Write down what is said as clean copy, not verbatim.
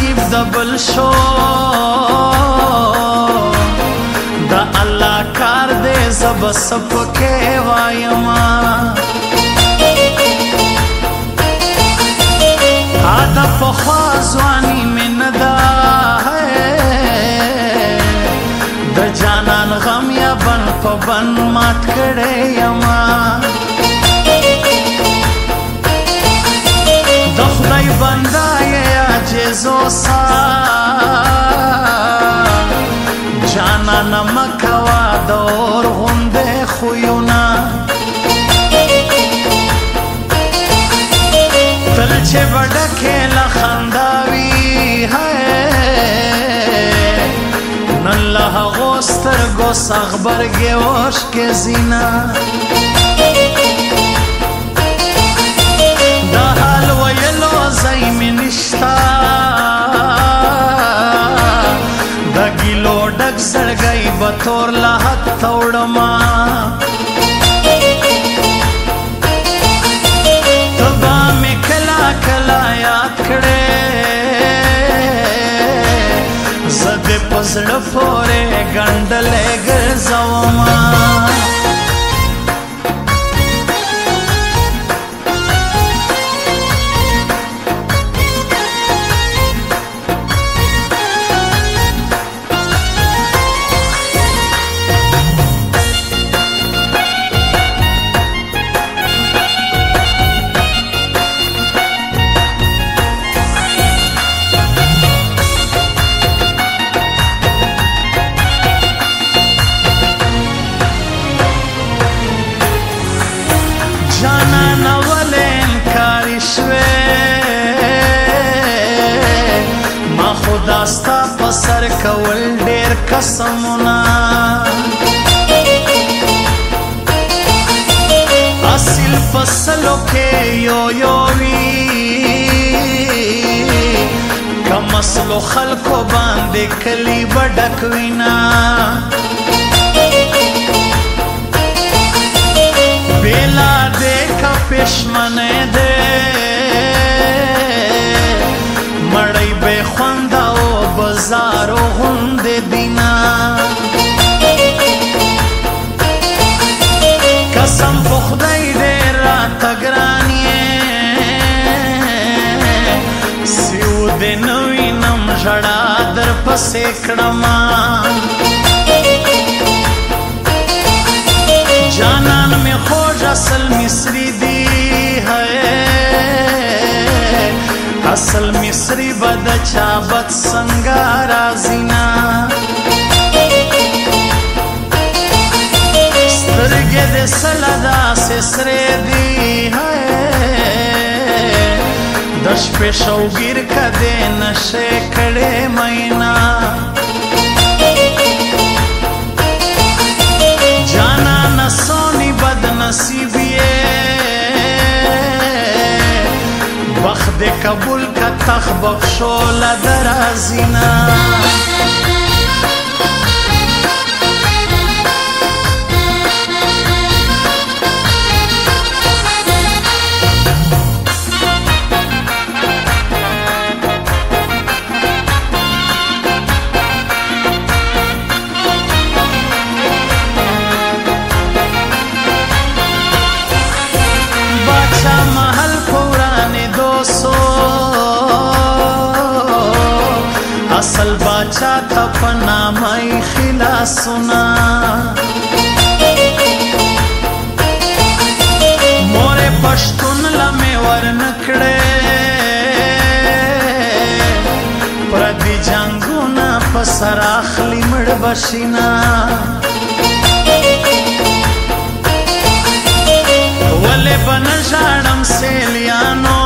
نصیب د بل شو دا الله کار دې زب سپکه وایما آدا پخوا ځواني مې نه ده د جانان غم یا بن په بن مات کړی یما د خدای بنده یې عاجز اوسه جانان مه کوه د اور غوندې خویونه تل چې به ډکې له خندا وي نن له هغو سترګو غبرګې اوښکې ځینه د حال ویلو ځای مې نشته د ګیلو ډک زړګی به تور له حته وړمه ته به مې کله کله یاد کړې زه دې په زړه پورې ګنډلې ګرځومه جانان ولې انکاري شوې ما خو دا ستا په سر کول ډېر قسمونه اصل فصلو کې یو یو وي کم اصلو خلکو باندې کلی به ډک وینا بیلا دے کا پشمنے دے مڑی بے خوندہ و بزارو غند دینا قسم پخدائی دے رات گرانیے سیو دے نوی نم جڑا در پسیکڑما جانان میں خوش اصل مصری دی ہے اصل مصری بد چابت سنگارا زینا سترگے دے سلدا سے سرے دی ہے دش پہ شوگیر کا دے نشے کڑے مینا جانان سونی بد نصیبیے بخت قبول کا تخ بخشو لدرازینا محل پرانے دوسو اصل باچا تھا پنا مائی خلاصنا مورے پشتون لمے ورنکڑے پردی جانگونا پسر آخلی مڑ بشینا ولے بن جاڑم سیلیانو